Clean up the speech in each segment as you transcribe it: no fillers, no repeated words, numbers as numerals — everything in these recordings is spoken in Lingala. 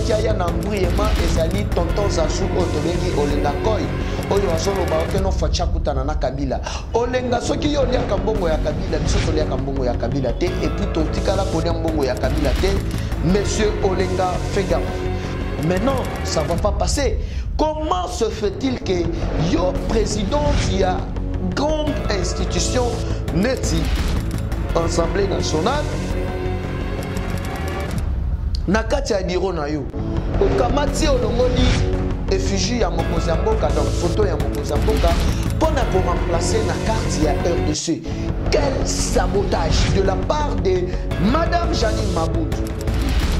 qui a un embrouillement ezali tonton Zazu otobengi Olenga Koy oyo azoloba oke no facha kutana na Kabila Olenga soki yo lia kambongo ya Kabila biso to lia kambongo ya Kabila te et puis totikala kolia mbongo ya Kabila te monsieur Olenga fais gaffe. Maintenant ça va pas passer. Comment se fait-il que yo président il y a grande institution neti Assemblée nationale nakati ya biro na yo okamati olongoli effigie ya mokonzi ya mboka donc photo ya mokonzi ya mboka pona ko remplacer na carte ya RDC. Quel sabotage de la part de madame Janine Mabound.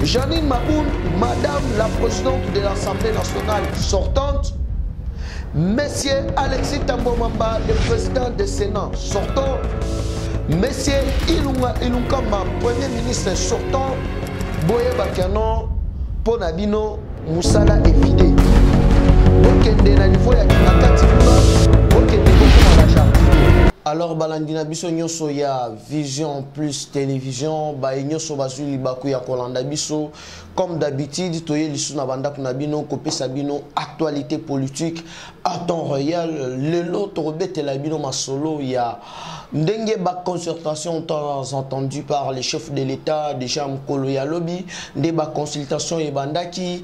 Janine Mabound, madame la présidente de l'Assemblée nationale sortante, monsieur Alexis Tambomamba, le président du Sénat sortant, monsieur Ilunkamba, premier ministre sortant, Boye Bakano, Ponabino, Moussala et Fidé. Bokende na niveau ya Kinakati kuna, Bokende beaucoup à la. Alors balandina biso nyoso ya Vision Plus télévision, ba nyoso bazuli baku ya kolanda biso comme d'habitude toye lisu na banda kuna bino kopesa bino actualité politique à temps réel. Lelo to rebete la bino masolo ya ndenge ba concertation temps entendu par les chefs de l'État déjà mkolo ya lobby nde ba consultation e bandaki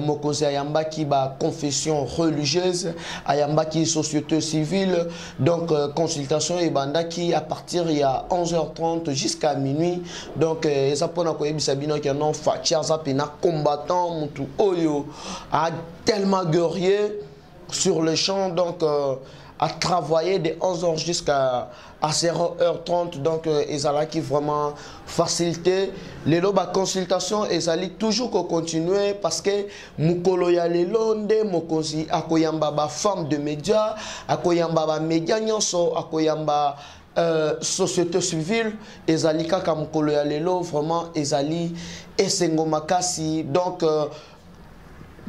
mokonzi ayambaki ba confession religieuse ayambaki société civile donc consultation et bandaki à partir il y a 11h30 jusqu'à minuit donc ça pona ko yebisa bino que non fatia za pena combattant mutu oyo a tellement guerrier sur le champ donc à travailler de 11h jusqu'à 0h30 donc ezala qui vraiment facilité les loba consultation ezali toujours ko continuer parce que mukolo ya lelonde mokonzi akoyamba ba femme de médias akoyamba ba média nyonso akoyamba société civile ezali kaka mukolo ya lelo vraiment ezali esengo makasi donc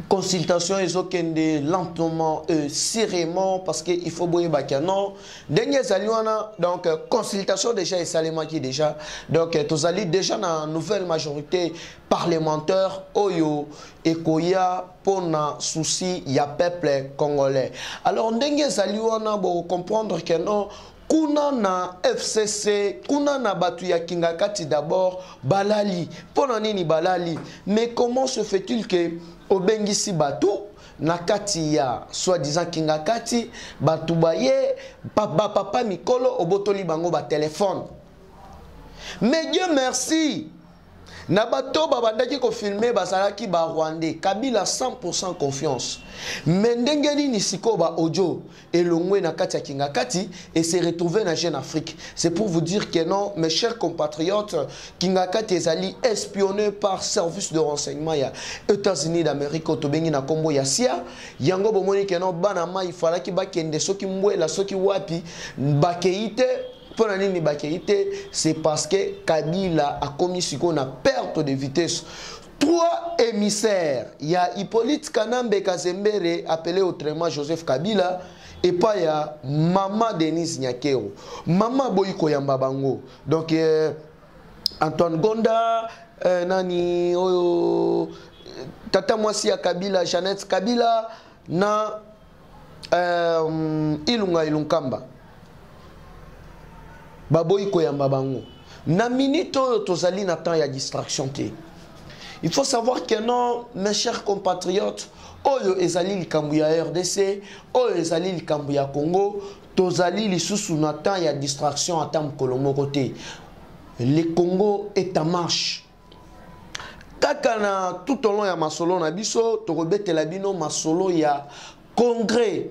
consultation ezokende lentement serrément parce que il faut boyer bakano dernier zaliwana donc consultation déjà et salemaki déjà donc tozali déjà na nouvelle majorité parlementaire oyo ekoya pona souci ya peuple congolais. Alors dernier zaliwana bo comprendre que non kuna na FCC, kuna na batu ya Kingakati d'abord, balali. Pona nini balali? Mais comment se fait-il que obengisi batu nakati ya soi-disant Kingakati batu baye papa mikolo obotoli bango ba téléphone? Mais Dieu merci. Na bato babandaki ko filmer bazalaki ba Rwandais Kabila 100% confiance mais ndengeli ni siko ba audio elongwe na kati ya Kingakati et se retrouver na Jeune Afrique. C'est pour vous dire que non mes chers compatriotes, Kingakati ezali espionné par service de renseignement ya États-Unis d'Amérique otobengi na kombo ya CIA yango bomoni que non bana mai falaki bakende soki mbwela soki wapi bakeite. Pour nini bakeite, c'est parce que Kabila a commis ce qu'on a perte de vitesse. 3 émissaires, il y a Hippolyte Kanambe Kazembere appelé autrement Joseph Kabila et pas il y a Maman Denise Nyakero, Maman Boyko Yambabango. Donc Antoine Gonda, Nani Tata Mwasia Kabila, Jeannette Kabila, na Ilunga Ilunkamba. Baboy koyamba bango. Na minito tozali na temps ya distraction te. Il faut savoir que non, mes chers compatriotes, oyo ezali likambu ya RDC, oyo ezali likambu ya Congo, tozali lisusu na temps ya distraction atam kolomoko te. Le Congo est en marche. Kaka na tout au long ya masolo na biso, tokobete la bino masolo ya congrès.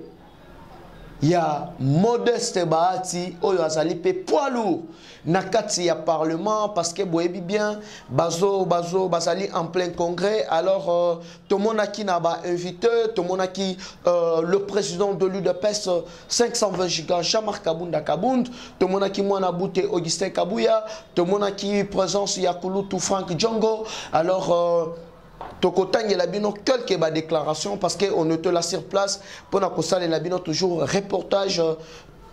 Il y a Modeste Bahati, oyo azali pe poids lourd nakati ya parlement parce que boyebi bien bazali en plein congrès. Alors tout le monde qui n'a pas invité, tout le monde qui le président de l'UDPS 520 gigas Jean-Marc Kabunda Kabound, tout le monde qui mona bouté Augustin Kabouya, tout le monde qui présence Yakulutu Frank Djongo. Alors Tokotang et Labino, quelques déclarations parce qu'on ne te laisse sur place. Pour la la Labino, toujours reportage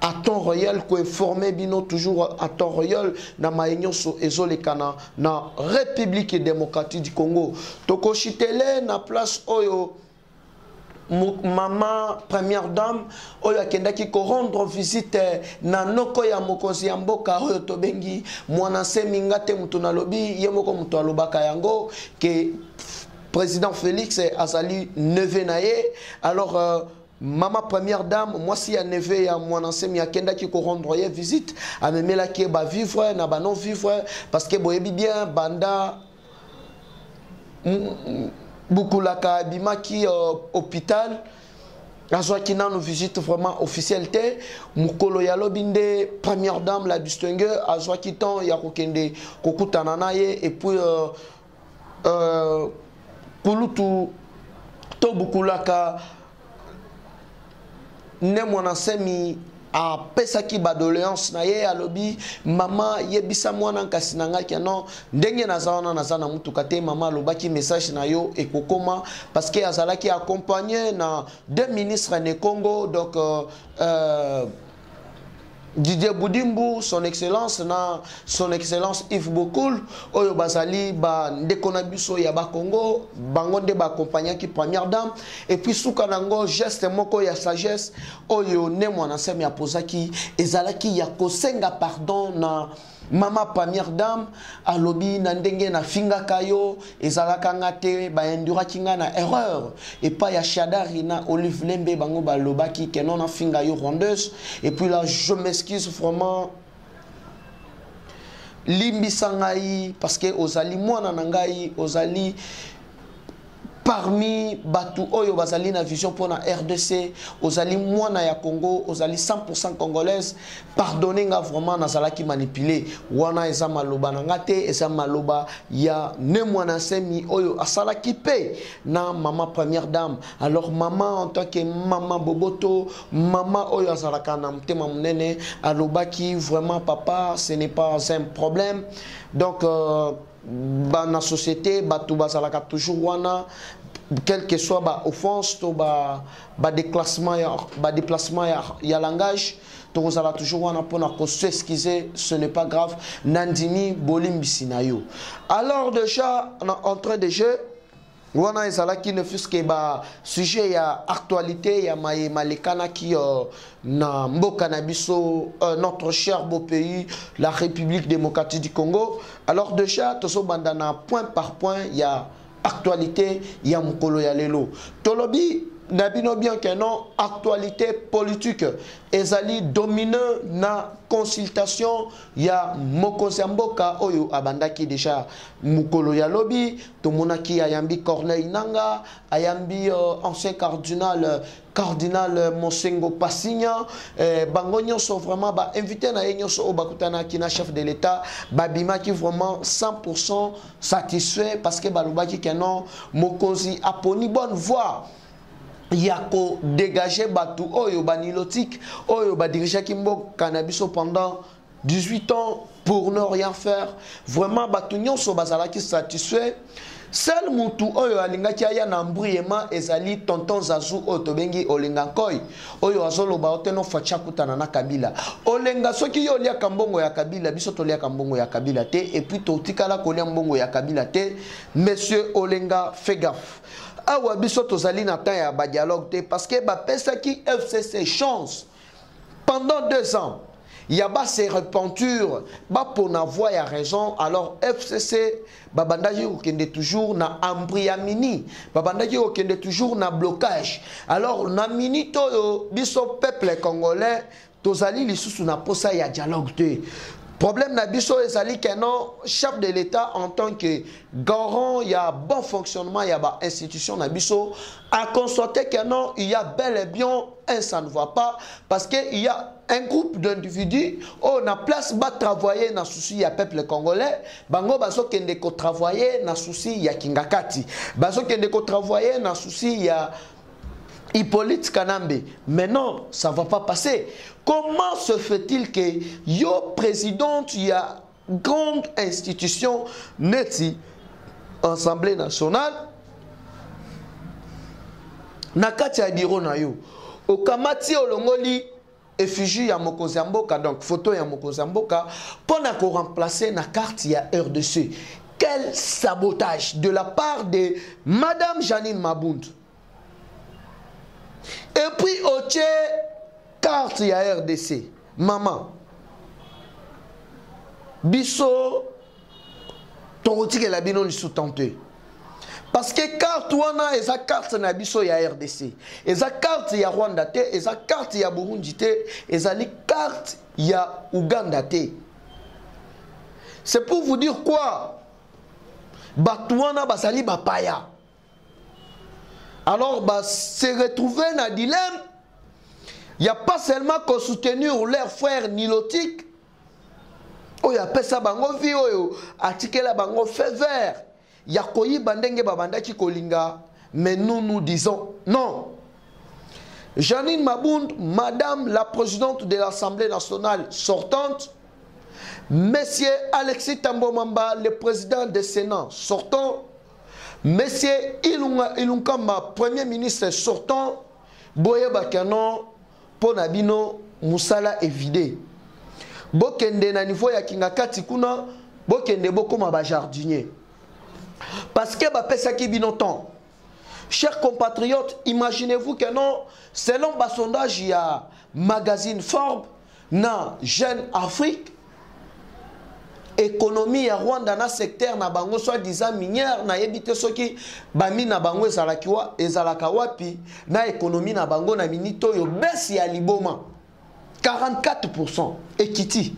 à temps réel, ko informer bino toujours à temps réel na maenyo so ezolekana na République démocratique du Congo. Toko chitele na place oyo maman première dame oyo akendaki ko rendre visite na noko ya mokonzi ya mboka oyo tobengi mwana seminga te mutu na lobi ye moko mutu alobaka yango ke président Félix azali neveu na ye. Alors maman première dame, moi si ya neve ya mwananse mi akenda ki ko rendre ye visite, amemela ki ba vivre na ba non vivre parce que boyebi bien banda bukulaka bimaki hôpital azwaki nanu visite vraiment officielle te mukolo ya lobinde première dame la distingue azwaki temps ya kokende kokutana na ye et puis kulutu to bukulaka ne mwana semi a pesaki ba doléance na ye alobi mama yebisa mwana nkasi na nga keno ndenge nazana nazana mutuka te mama lobaki message na yo ekokoma parce que azalaki accompagné na deux ministres ne Congo donc Didier Boudimbu, son excellence Yves Bokoul, oyo bazali ba ndekona biso ya ba Congo, bango nde ba accompagner ki première dame et puis soukanango geste moko ya sagesse oyo ne mwana semi apozaki ezalaki ya kosenga pardon na mama première dame alobi na ndenge na finga kayo ezalaka ngate ba endura kinga na erreur et pas ya Shadari na Olive Lembe bango ba lobaki que non na finga yo rondeuse et puis là je m'excuse vraiment limbi sangai parce que ozali mwana nangai ozali parmi batu oyo bazali na vision pour na RDC ozali mwana ya Congo ozali 100% congolaise pardonnez nga vraiment nazalaki manipulé wana eza maloba na ngate eza maloba ya ne mwana semi oyo asalaki pe na maman première dame. Alors maman en tant que maman boboto maman oyo azalaka na mtema munene alobaki vraiment papa ce n'est pas un problème donc na société batu bazalaka toujours wana quel que soit ba offense to ba déclassement ba déplacement ya langage to zala toujours wana pona ko s'excuser ce n'est pas grave nandimi bolimbisi na yo. Alors déjà en train de jeu wana ezala qui ne fût que ba sujet ya actualité ya malekana qui na mboka na biso notre cher beau pays la République démocratique du Congo. Alors déjà toso bandana point par point ya actualité ya mukolo ya lelo tolobi nabino bien que non actualité politique ezali dominant na consultation ya mokonzi mboka oyo abandaki déjà mukolo ya lobi tomonaki ayambi Corneille Nanga ayambi ancien cardinal Monsengo Passigna bango nyonso vraiment ba invité na nyonso bakutana kina chef de l'état babima qui vraiment 100% satisfait parce que balobaki que non mokonzi aponi bonne voix yako dégager batu oyo banilotique oyo ba diriger kimbo cannabis pendant 18 ans pour ne rien faire vraiment batu nyonso bazala ki satisfait. Seul mutu oyo alingaki aya na mbriyema ezali tonton Zazu oyo tobengi Olenga Nkoy oyo azoloba oteno facha kutana na Kabila Olenga soki yo lia kambongo ya Kabila biso to lia kambongo ya Kabila te et puis totikala kolia mbongo ya Kabila te monsieur Olenga fais gaffe awa biso tozali na temps ya ba dialogue te parce que ba pesa ki FCC chance pendant 2 ans yaba se repenture ba pour na voix ya raison. Alors FCC babandaji okende toujours na ambriamini babandaji okende toujours na blocage. Alors na minito biso peuple congolais tozali lisusu na posa ya dialogue te. Problème na biso ezali que non chef de l'État en tant que garant il y a bon fonctionnement il y a ba institution na biso a constaté que non il y a bel et bien un ça ne va pas parce que il y a un groupe d'individus on a place ba travailler na souci ya peuple congolais bango baso kende ko travailler na souci ya Kingakati baso kende ko travailler na souci ya Hippolyte Kanambe. Mais non, ça ne va pas passer. Comment se fait-il que yo présidente, il y a grande institution neti Assemblée nationale nakati ya biro na yo okamati olongoli effigie ya mokonzi mboka, donc photo ya mokonzi mboka, pour na ko remplacer na carte ya RDC. Quel sabotage de la part de Madame Janine Mabundu. Et puis au carte ya RDC, maman. Biso toroti ke la bino li sous-tenté. Parce que carte wana eza carte na biso ya RDC, eza carte ya Rwanda te, eza carte ya Burundi te, eza li carte ya Uganda te. C'est pour vous dire quoi? Batouana basali bapaya. Alors se retrouver dans un dilemme. Il n'y a pas seulement qu'au soutenir leurs frères nilotiques. Oh, il y a pas ça bango vi oh, article la bango fait vert. Il y a koyi bandenge babanda ki kolinga. Mais nous disons non. Janine Mabundu, Madame la présidente de l'Assemblée nationale sortante, Monsieur Alexis Tambo Mamba, le président du Sénat sortant, Monsieur Ilunkamba, Premier ministre sortant, Boye Bakano, Ponabino, Moussala évidé. Bokende na niveau ya Kingakati kuna, Bokende Bokoma ba jardinier. Parce que ba pesa ki binotan. Chers compatriotes, imaginez-vous que non, selon le sondage, il y a magazine Forbes, na Jeune Afrique, économie à Rwanda na secteur na bango soit disant minière na yebite soki bami na bango ezalaka wapi na économie na bango na minito yo besi ya liboma 44% ekiti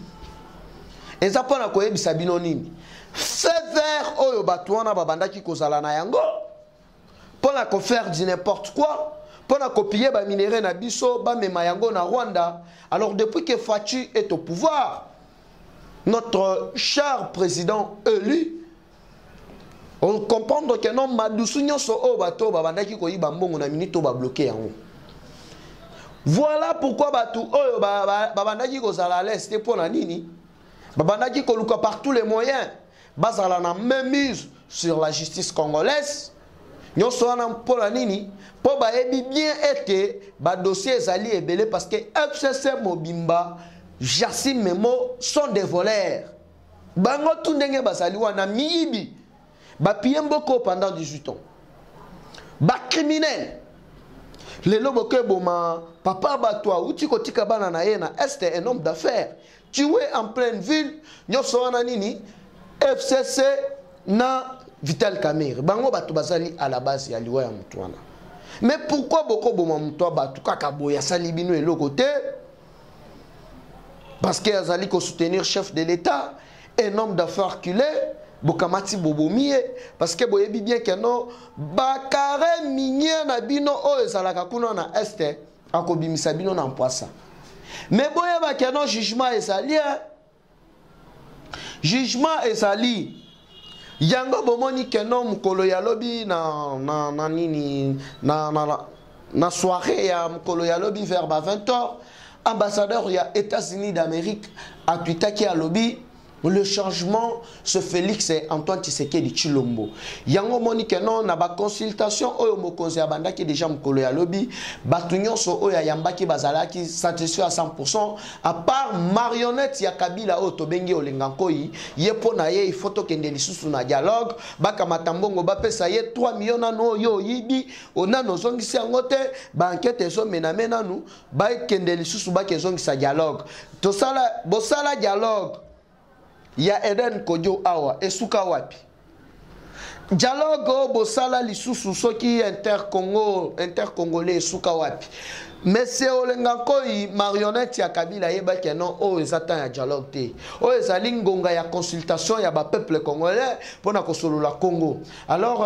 eza pona koyebisa bino nini fait vert oyo batwana babandaki kozala na yango pona ko faire du n'importe quoi pona copier ba minéraux na biso ba mema yango na Rwanda. Alors depuis que Fachi est au pouvoir, notre cher président élu, on comprend que non madousunyo so o bato babandaki ko yiba mbongo na minito ba bloquer yango. Voilà pourquoi bato oyo babandaki ko zala l'est pour na nini babandaki ko luka par tous les moyens bazala na même mise sur la justice congolaise. Nyoso wana pour la nini pour ba ebi bien été ba dossier ezali ebele parce que FCC Mobimba Jassim Memo sont des voleurs. Bango tundenge basali wana miibi. Ba piemboko pendant 18 ans. Ba criminel. Le loboke boma papa batwa uti kotika bana na yena est un homme d'affaires. Tué en pleine ville, nyoso wana nini FCC na Vital Kamerhe. Bango batu basali à la base ya liwa ya mutwana. Mais pourquoi boko boma mutwa batu kaka boya sali bino et côté? Parce que Azali ko soutenir chef de l'État, un homme d'affaires culé, Bokamati Bobomie, parce que boyebi bien que non, bakare minier na bino o ezalaka kuna na este, akobimisa bino na mpoasa. Mais boyeba que non jugement ezali, jugement ezali. Yango bomoni que non mukolo ya lobi na soirée ya mukolo ya lobi vers 20h. Ambassadeur, il y a États-Unis d'Amérique à Tuitaki à lobby. Le changement, ce Félix et Antoine Tshisekedi Chilombo. Yango monique non na ba consultation oyo mokonzi abanda ki déjà mukolo ya lobby. Batunyo so oya yambaki bazalaki satisfait à 100%. À part marionnette ya Kabila oyo tobengi olengankoi. Yepo na ye il faut to kende lisusu na dialogue. Baka matambongo bapesa ye 3 millions no yo yibi. Ona no zongisi angote. Ba enquête so menamena nu. Ba kende lisusu ba kezongisa dialogue. Tosala bosala dialogue. Il y a Eden Kodjo Awa et Souka Wapi. Dialogue Bosala Lisusu Soki intercongolais et Souka Wapi. Mais c'est Olengakoi marionnette ya Kabila yeba ke non o ezata ya dialogue te. O ezali ngonga ya consultation ya ba peuple congolais pour na kosolo la Congo. Alors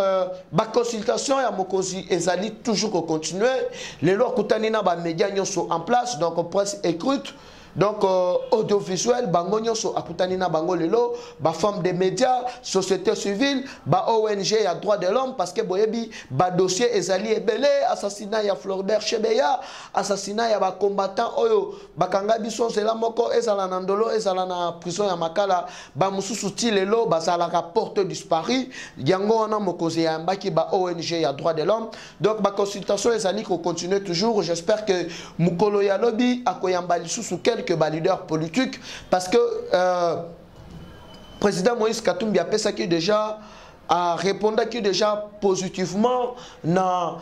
ba consultation ya mokozi ezali toujours continuer. Les lois kutani na ba médias nyonso en place donc presse écoute. donc audiovisuel bango nyonso akutani na bango lelo ba femme des médias société civile ba ONG ya droit de l'homme parce que boyebi ba dossier ezali ebele assassinat ya Floribert Chebeya assassinat ya ba combattant oyo bakanga biso zela moko ezala na ndolo ezala na prison ya Makala ba mususu ti lelo bazala ka porte disparu yango wana mokozi ya mbaki ba ONG ya droit de l'homme donc ba consultation ezali ko continuer toujours j'espère que mukolo ya lobi akoyamba lisusu quelques leaders politiques parce que président Moïse Katumbi a pensé que déjà a répondu que déjà positivement na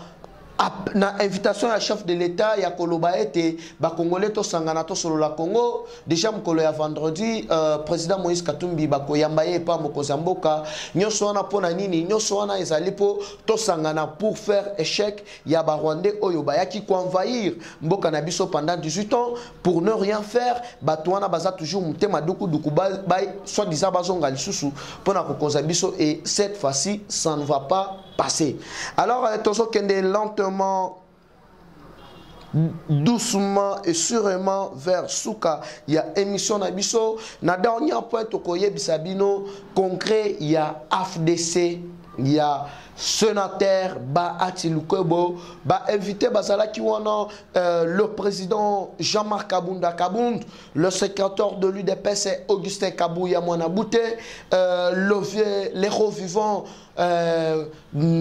invitation à chef de l'État ya koloba ete ba congolais to sangana to solo la Congo déjà mukolo ya vendredi président Moïse Katumbi ba koyamba ye pa mokoza mboka nyoso wana pona nini nyoso wana ezali po to sangana pour faire échec ya ba Rwandais oyo ba yaki ko envahir mboka na biso pendant 18 ans pour ne rien faire ba toana baza toujours mutema duku ba soit disant bazonga lisusu pona kokoza biso et cette fois-ci ça ne va pas passer. Alors tozo kende lentement doucement et sûrement vers Souka il y a émission na biso na dernier point tokoye bisabino concret il y a AFDC il y a sénateur ba Atilukwebo ba invité bazala ki wana le président Jean-Marc Kabunda Kabound le secrétaire de l'UDPS Augustin Kabouya Mwanabouté l'héros vivant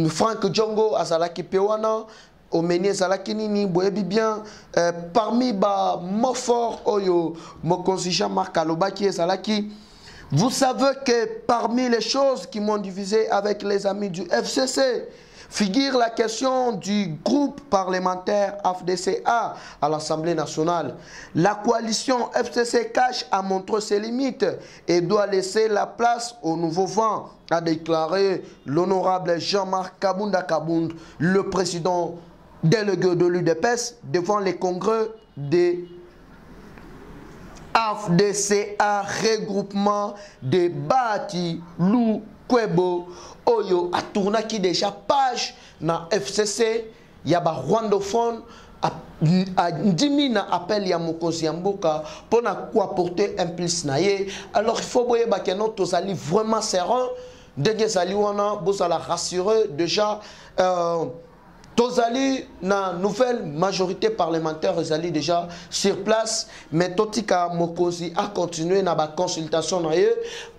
Frank Djongo azalaki pewana Omeni Zalaki Nini, boyebi bien, parmi ba Mofor Oyo, Mokonzi Jean-Marc Alobaki et Zalaki, vous savez que parmi les choses qui m'ont divisé avec les amis du FCC, figure la question du groupe parlementaire AFDCA à l'Assemblée nationale. La coalition FCC cache à montrer ses limites et doit laisser la place au nouveau vent, a déclaré l'honorable Jean-Marc Kabunda Kabound, le président délégué de l'UDPS devant les congrès des AFDCA, regroupement de Bati Lou Kwebo Oyo a tourné qui déjà page na FCC yaba rwandophone a dimi na appel ya mokonzi ya mboka pour na quoi porter un plus naie. Alors il faut boyer bakeno tozali vraiment serein denge zali wana bozala rassurer déjà Tozali, na nouvelle majorité parlementaire, Tozali déjà sur place, mais Totika Mokozi a continué na ba consultation na ye.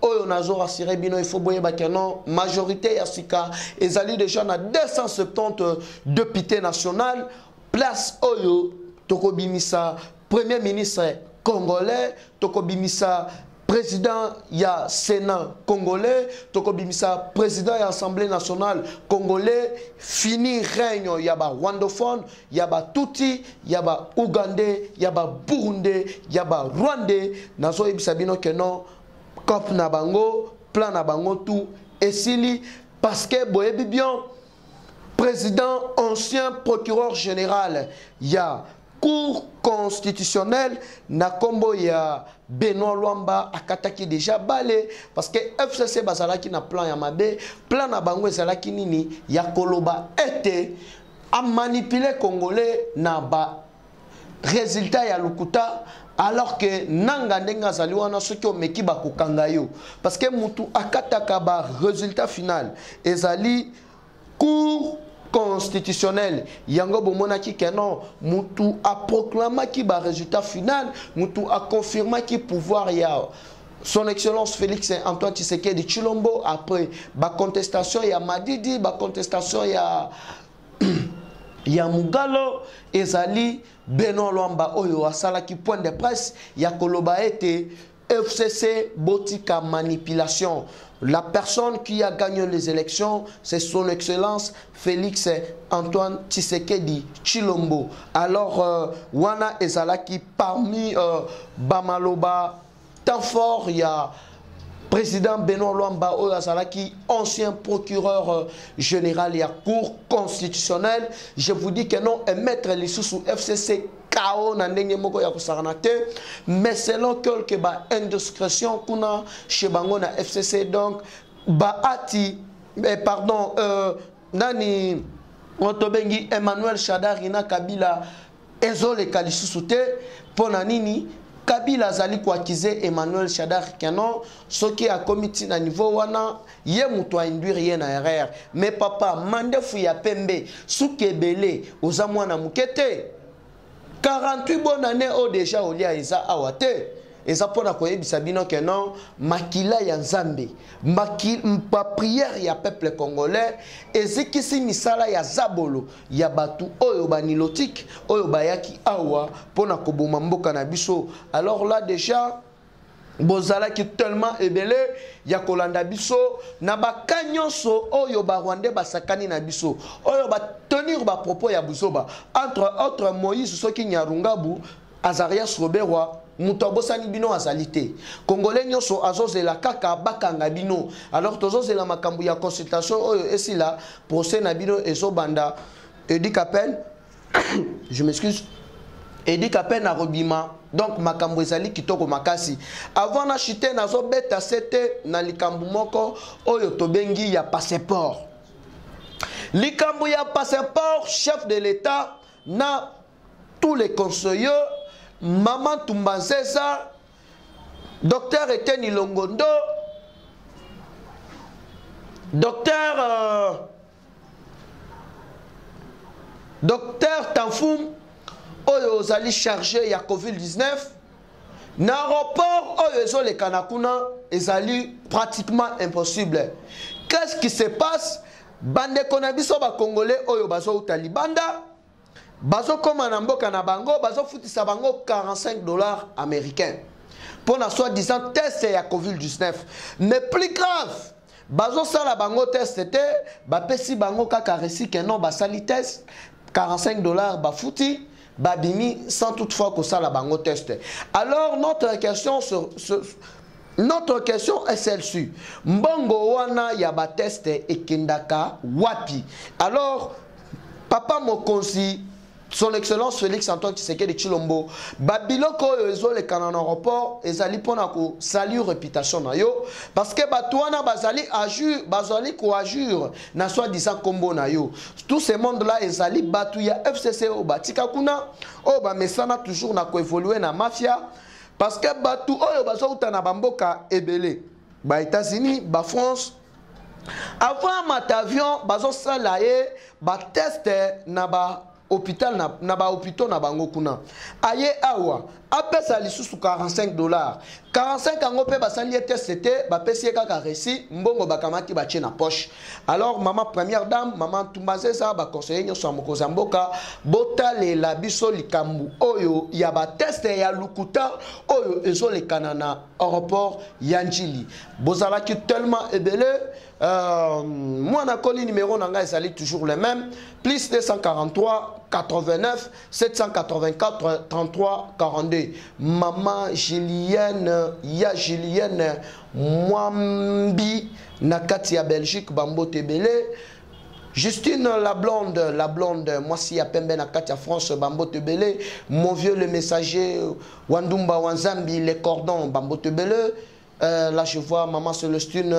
Oyo nazo rassuré bino il faut boyer bakeno majorité yasika ezali déjà na 270 députés nationaux place Oyo Tokobimisa premier ministre congolais Tokobimisa président ya Sénat congolais, Tokobimisa président ya Assemblée nationale congolais, fini règne yaba rwandophone, yaba Tutsi, yaba Ougandais, yaba Burundais, yaba Rwandais, nazo ebisa bino que non, cop na bango, plan na bango tout, et sili, parce que boyebi bien, président ancien procureur général, ya Cour constitutionnelle na kombo ya Benoît Luamba akataki déjà balé parce que FCC bazalaki na plan ya mabe plan na bango ezalaki nini ya koloba été a manipuler congolais na ba résultat ya lukuta alors que nanga ndenga zali wana soki omeki bakokanga yo parce que mutu akataka ba résultat final ezali Cour constitutionnel yango bomonaki que non mutu a proclamé ki ba résultat final mutu a confirmé ki pouvoir ya son excellence Félix Antoine Tshisekedi Tshilombo après ba contestation ya Madidi ba contestation ya ya Mugalo ezali Benoît Luamba oyo asala ki point de presse ya koloba ete FCC botika manipulation. La personne qui a gagné les élections, c'est son excellence Félix Antoine Tshisekedi Tshilombo. Alors, wana ezalaki parmi Bamaloba, tant fort, il y a président Benoît Luamba Oyazalaki, ancien procureur général et à Cour constitutionnelle. Je vous dis que non, et mettre les sous FCC KO na ndenge moko ya kusarana te, mais selon quelques indiscrétions kuna chez bango na FCC donc baati pardon nani Otobengi Emmanuel Shadarina Kabila ezole kalisusu te pona nini Kabila azali koakize Emmanuel Shadar Kenon soki a comité na niveau wana ye muto a induire ye na erreur mais papa mandefu ya pembe sukebele oza mwana mukete 48 bonnes années au déjà olia eza awate eza pona koyebisa bino ke non makila ya nzambe ma prière ya peuple congolais ezikisi misala ya zabolo ya batu oyo banilotique oyo bayaki awa pona koboma mboka na biso. Alors là déjà bozalaki tellement ebele ya kolanda biso na bakanyonso oyo ba Rwandais basakani na biso oyo ba tenir ba propos ya buzoba entre autres Moïse soki Nyarungabu Azarias Roberwa Mutobosani bino azalité Congolais nyonso azozela kaka bakanga bino. Alors tozozela makambu ya consultation oyo esila procès na bino ezobanda Edi Kapen je m'excuse Edi Kapen na robima donc makambu ezali kitoko makasi avant na chite nazo beta sete na likambu moko oyo tobengi ya passeport. Likambu ya passeport chef de l'état na tous les conseillers Maman Tumbanzeza, docteur Etienne Longondo, docteur Tanfoum, oyo ozali chargé ya COVID-19, na rapport oyo les Kanakuna ezali pratiquement impossible. Qu'est-ce qui se passe? Bande konabiso ba Congolais oyo bazo utalibanda. Bazo koma na mboka na bango, bazo futisa bango $45 américains. Pour la soi-disant test ya COVID-19. Mais plus grave, bazo sala bango test était, ba pesi bango kaka resi que non, ba sali test, $45 ba futi, ba bimi, sans toutefois que sala bango test. Alors notre question est celle-ci. Mbongo wana ya ba test et kendaka wapi. Alors, papa mokonzi, son excellence Félix Antoine Tshisekedi Tshilombo babiloko oyo ezole kana na aéroport ezali pona ko saluer réputation na yo parce que batwana bazali ko ajure na soi-disant kombo na yo. Tout ce monde là ezali batu ya FCC o batika kuna o ba mesana toujours na ko évoluer na mafia parce que batu oyo bazouta na bamboka ebele ba États-Unis ba France avant matavion bazo salaye ba test na ba hôpital na ba hôpital na bango kuna aye awa apesa lisusu $45 45 ango pe basali test c'était ba pesi kaka resi mbongo bakamati ba na poche. Alors maman première dame maman Tumbazeza ba conseiller nyoso mokoza mboka botale la biso likambu oyo ya ba test ya lukuta oyo ezolekana na aéroport Yanjili bozalaki tellement ebele. Moi na koli numéro nanga ezali toujours le même plus 243 89 784 33 42. Maman Julienne Mwambi nakati ya Belgique Bambo Tebele. Justine la blonde, moi si ya pembe nakati ya France Bambo Tebele. Mon vieux le messager Wandumba Wanzambi les cordons Bambo Tebele. Là je vois maman Célestine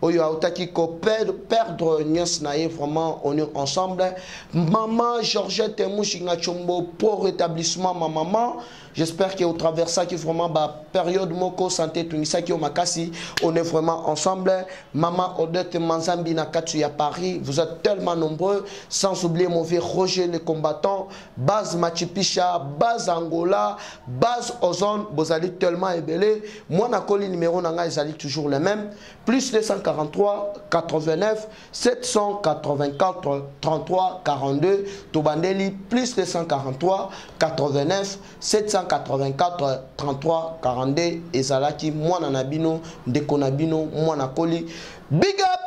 oyo autaki ko perdre nyos nae vraiment on est ensemble. Maman Georgette Mouchinga Chombo pour rétablissement ma maman. J'espère qu'au travers ça qui vraiment ba période moko santé tunisa qui au makasi on est vraiment ensemble. Maman Odette Manzambi na katu ya Paris, vous êtes tellement nombreux sans oublier mon vieux Roger le combattant, base Machipisha, base Angola, base Ozone, bozali tellement ébélé. Moi na koli numéro nanga ezali toujours le même plus 243 89 784 33 42 Tobandeli plus 243 89 784 33 42 ezalaki mwana na bino ndeko na bino mwana koli big up